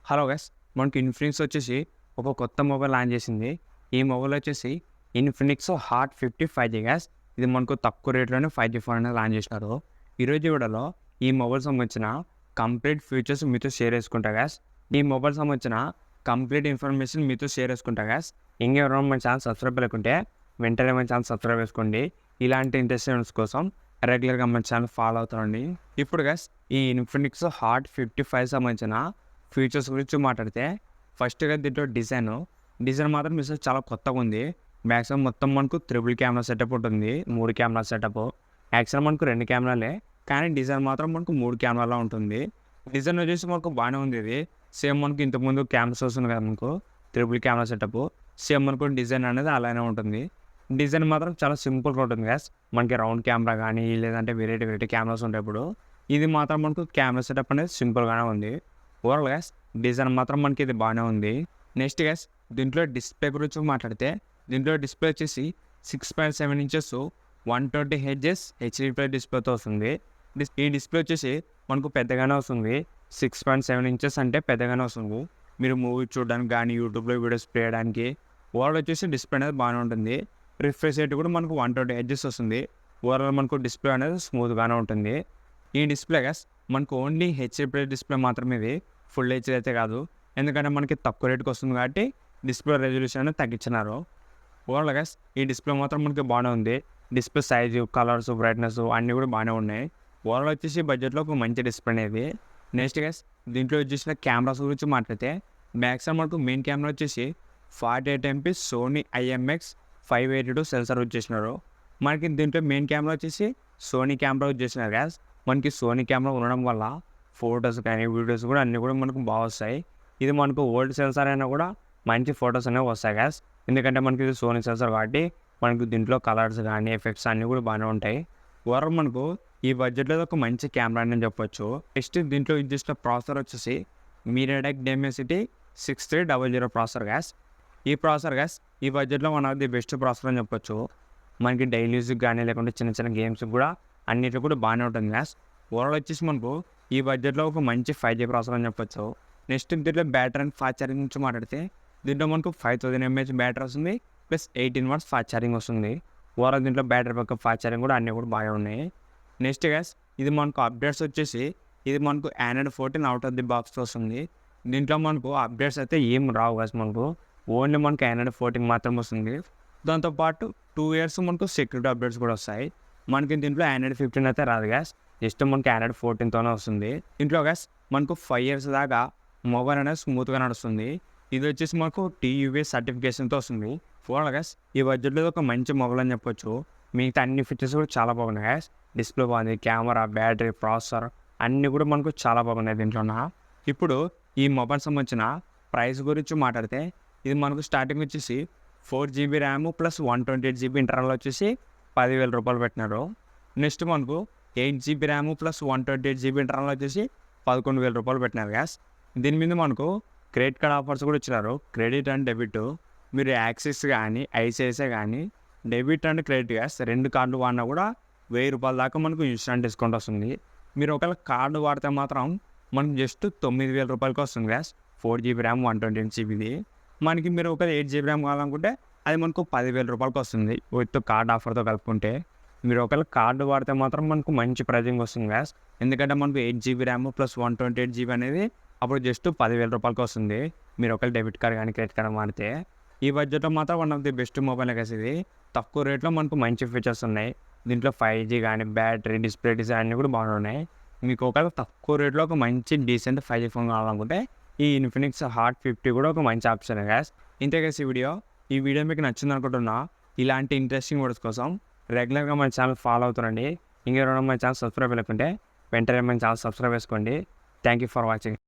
Hello guys, మనకి Infinix వచ్చేసి ఒక కొత్త మొబైల్ లాంచ్ చేసింది. ఈ మొబైల్ వచ్చేసి ఇన్ఫినిక్స్ హాట్ 50 5G గ్యాస్. ఇది మనకు తక్కువ రేట్లోనే 5G ఫోన్ అనేది లాంచ్ చేసినారు. ఈరోజు వీడియోలో ఈ మొబైల్ సంబంధించిన కంప్లీట్ ఫీచర్స్ మీతో షేర్ చేసుకుంటా గ్యాస్. ఈ మొబైల్ సంబంధించిన కంప్లీట్ ఇన్ఫర్మేషన్ మీతో షేర్ చేసుకుంటా గ్యాస్. ఇంకెవరైనా మన ఛానల్ సబ్స్క్రైబ్ లేకుంటే వెంటనే మన ఛానల్ సబ్స్క్రైబ్ చేసుకోండి. ఇలాంటి ఇంట్రెస్టింగ్ కోసం రెగ్యులర్గా మన ఛానల్ ఫాలో అవుతారండి. ఇప్పుడు గ్యాస్, ఈ ఇన్ఫినిక్స్ హాట్ 55 సంబంధించిన ఫీచర్స్ గురించి మాట్లాడితే, ఫస్ట్గా దీంట్లో డిజైన్ మాత్రం మిస్ చాలా కొత్తగా ఉంది. మ్యాక్సిమం మొత్తం మనకు త్రిబుల్ కెమెరా సెటప్ ఉంటుంది, 3 కెమెరా సెటప్. యాక్చువల్ మనకు 2 కెమెరాలే, కానీ డిజైన్ మాత్రం మనకు 3 కెమెరాలో ఉంటుంది. డిజైన్ వచ్చేసి మనకు బాగానే ఉంది. ఇది సేమ్ మనకు ఇంతకుముందు కెమెరాస్ వస్తుంది కదా, మనకు త్రిబుల్ కెమెరా సెటప్ సేమ్ మనకు డిజైన్ అనేది అలానే ఉంటుంది. డిజైన్ మాత్రం చాలా సింపుల్గా ఉంటుంది గ్యాస్. మనకి రౌండ్ కెమెరా కానీ లేదంటే వెరైటీ కెమెరాస్ ఉంటాయి. ఇప్పుడు ఇది మాత్రం మనకు కెమెరా సెటప్ అనేది సింపుల్గానే ఉంది. ఓవరాల్ గ్యాస్ డిజైన్ మాత్రం మనకి ఇది బాగానే ఉంది. నెక్స్ట్ గ్యాస్, దీంట్లో డిస్ప్లే గురించి మాట్లాడితే, దీంట్లో డిస్ప్లే వచ్చేసి 6.7 ఇంచెస్ 120 Hz హెచ్డీ డిస్ప్లేతో వస్తుంది. ఈ డిస్ప్లే వచ్చేసి మనకు పెద్దగానే వస్తుంది. 6.7 ఇంచెస్ అంటే పెద్దగానే వస్తుంది. మీరు మూవీ చూడడానికి కానీ యూట్యూబ్లో వీడియోస్ ప్లే చేయడానికి ఓవరాల్ వచ్చేసి డిస్ప్లే అనేది బాగానే ఉంటుంది. రిఫ్రెష్ రేట్ కూడా మనకు 120 Hz వస్తుంది. ఓవరాల్ మనకు డిస్ప్లే అనేది స్మూత్గానే ఉంటుంది. ఈ డిస్ప్లే గ్యాస్ మనకు ఓన్లీ హెచ్డీ డిస్ప్లే మాత్రమే, ఇది ఫుల్ హెచ్డీ అయితే కాదు. ఎందుకంటే మనకి తక్కువ రేటుకి వస్తుంది కాబట్టి డిస్ప్లే రెజల్యూషన్ అనేది తగ్గించినారు. ఓవరాల్ గ్యాస్ ఈ డిస్ప్లే మాత్రం మనకి బాగానే ఉంది. డిస్ప్లే సైజు, కలర్స్, బ్రైట్నెస్ అన్నీ కూడా బాగానే ఉన్నాయి. ఓవరాల్ వచ్చేసి బడ్జెట్లో ఒక మంచి డిస్ప్లే అనేది. నెక్స్ట్ గ్యాస్, దీంట్లో వచ్చేసిన కెమెరాస్ గురించి మాట్లాడితే, మ్యాక్సిమం మనకు మెయిన్ కెమెరా వచ్చేసి 48 MP సోనీ IMX 582 సెన్సార్ వచ్చేసినారు. మనకి దీంట్లో మెయిన్ కెమెరా వచ్చేసి సోనీ కెమెరా వచ్చేసినారు గ్యాస్. మనకి సోనీ కెమెరా ఉండడం వల్ల ఫొటోస్ కానీ వీడియోస్ కూడా అన్నీ కూడా మనకు బాగా వస్తాయి. ఇది మనకు ఓల్డ్ సెన్సార్ అయినా కూడా మంచి ఫొటోస్ అనేవి వస్తాయి గ్యాస్. ఎందుకంటే మనకి ఇది సోనీ సెన్సార్ కాబట్టి మనకు దీంట్లో కలర్స్ కానీ ఎఫెక్ట్స్ అన్నీ కూడా బాగానే ఉంటాయి. ఓవరాల్ మనకు ఈ బడ్జెట్లో ఒక మంచి కెమెరా అని చెప్పొచ్చు. నెక్స్ట్ దీంట్లో యూజ్ చేసిన ప్రాసెసర్ వచ్చేసి MediaTek Dimensity 6300 ప్రాసెసర్ గ్యాస్. ఈ ప్రాసెసర్ గ్యాస్ ఈ బడ్జెట్లో one of the best processor అని చెప్పొచ్చు. మనకి డైలీ యూజ్కి కానీ లేకుంటే చిన్న గేమ్స్కి కూడా అన్నిట్లో కూడా బాగానే ఉంటుంది గ్యాస్. ఓవరాల్ వచ్చేసి మనకు ఈ బడ్జెట్లో ఒక మంచి 5G ప్రాసెసర్ అని చెప్పొచ్చు. నెక్స్ట్ దీంట్లో బ్యాటరీ అండ్ ఫాస్ట్ ఛార్జింగ్ నుంచి మాట్లాడితే, దీంట్లో మనకు 5000 mAh బ్యాటరీ వస్తుంది, ప్లస్ 18 watts ఫాస్ట్ ఛార్జింగ్ వస్తుంది. ఓవరాల్ దీంట్లో బ్యాటరీ బ్యాకప్, ఫాస్ట్ ఛార్జింగ్ కూడా అన్నీ కూడా బాగా ఉన్నాయి. నెక్స్ట్ గ్యాస్, ఇది మనకు అప్డేట్స్ వచ్చేసి, ఇది మనకు Android 14 out of the box వస్తుంది. దీంట్లో మనకు అప్డేట్స్ అయితే ఏం రావు గ్యాస్. మనకు ఓన్లీ మనకు Android 14 మాత్రం వస్తుంది. దాంతోపాటు 2 years మనకు సెక్యూరిటీ అప్డేట్స్ కూడా వస్తాయి. మనకి దీంట్లో Android 15 అయితే రాదు గ్యాస్. జస్ట్ మనకి Android 14తోనే వస్తుంది. దీంట్లో గ్యాస్ మనకు 5 years దాకా మొబైల్ అనేది స్మూత్గా నడుస్తుంది. ఇది వచ్చేసి మనకు TUV సర్టిఫికేషన్తో వస్తుంది. ఓవరాల్ గ్యాస్ ఈ బడ్జెట్లో ఒక మంచి మొబైల్ అని చెప్పొచ్చు. మిగతా అన్ని ఫీచర్స్ కూడా చాలా బాగున్నాయి గ్యాస్. డిస్ప్లే బాగుంది, కెమెరా, బ్యాటరీ, ప్రాసెసర్ అన్నీ కూడా మనకు చాలా బాగున్నాయి దీంట్లోన. ఇప్పుడు ఈ మొబైల్ సంబంధించిన ప్రైస్ గురించి మాట్లాడితే, ఇది మనకు స్టార్టింగ్ వచ్చేసి 4GB RAM plus 128GB internal వచ్చేసి 10,000 రూపాయలు పెట్టినారు. నెక్స్ట్ మనకు 8GB RAM plus 128GB internal వచ్చేసి 11,000 రూపాయలు పెట్టినారు గ్యాస్. దీని మీద మనకు క్రెడిట్ కార్డ్ ఆఫర్స్ కూడా ఇచ్చినారు. క్రెడిట్ అండ్ డెబిట్, మీరు యాక్సిస్ కానీ ICICI కానీ డెబిట్ అండ్ క్రెడిట్ గ్యాస్ 2 కార్డులు వాడినా కూడా 1000 రూపాయల దాకా మనకు ఇన్స్టెంట్ డిస్కౌంట్ వస్తుంది. మీరు ఒకవేళ కార్డు వాడితే మాత్రం మనకు జస్ట్ 9,000 రూపాయలకి వస్తుంది గ్యాస్. 4GB RAM 128GBది. మనకి మీరు ఒకవేళ 8GB ర్యామ్ కావాలనుకుంటే అది మనకు 10,000 రూపాయలకి వస్తుంది విత్ కార్డ్ ఆఫర్తో కలుపుకుంటే. మీరు ఒకవేళ కార్డు వాడితే మాత్రం మనకు మంచి ప్రైజింగ్ వస్తుంది గ్యాస్. ఎందుకంటే మనకు 8GB ర్యామ్ ప్లస్ 128GB అనేది అప్పుడు జస్ట్ 10,000 రూపాయలకి వస్తుంది, మీరు ఒకవేళ డెబిట్ కార్డ్ కానీ క్రెడిట్ కార్డ్ వాడితే. ఈ బడ్జెట్లో మాత్రం one of the best mobile gas ఇది. తక్కువ రేట్లో మనకు మంచి ఫీచర్స్ ఉన్నాయి. దీంట్లో 5G కానీ బ్యాటరీ, డిస్ప్లే డిజైన్ అన్నీ కూడా బాగున్నాయి. మీకు ఒకవేళ తక్కువ రేట్లో ఒక మంచి డీసెంట్ 5G ఫోన్ కావాలనుకుంటే ఈ ఇన్ఫినిక్స్ హాట్ 50 కూడా ఒక మంచి ఆప్షన్ గ్యాస్. ఇంతే గ్యాస్ ఈ వీడియో మీకు నచ్చింది అనుకుంటున్నా. ఇలాంటి ఇంట్రెస్టింగ్ వీడియోస్ కోసం రెగ్యులర్గా మన ఛానల్ ఫాలో అవుతారండి. ఇంకెవరైనా మన ఛానల్ సబ్స్క్రైబ్ లేకుంటే వెంటనే మన ఛానల్ సబ్స్క్రైబ్ చేసుకోండి. Thank you for watching.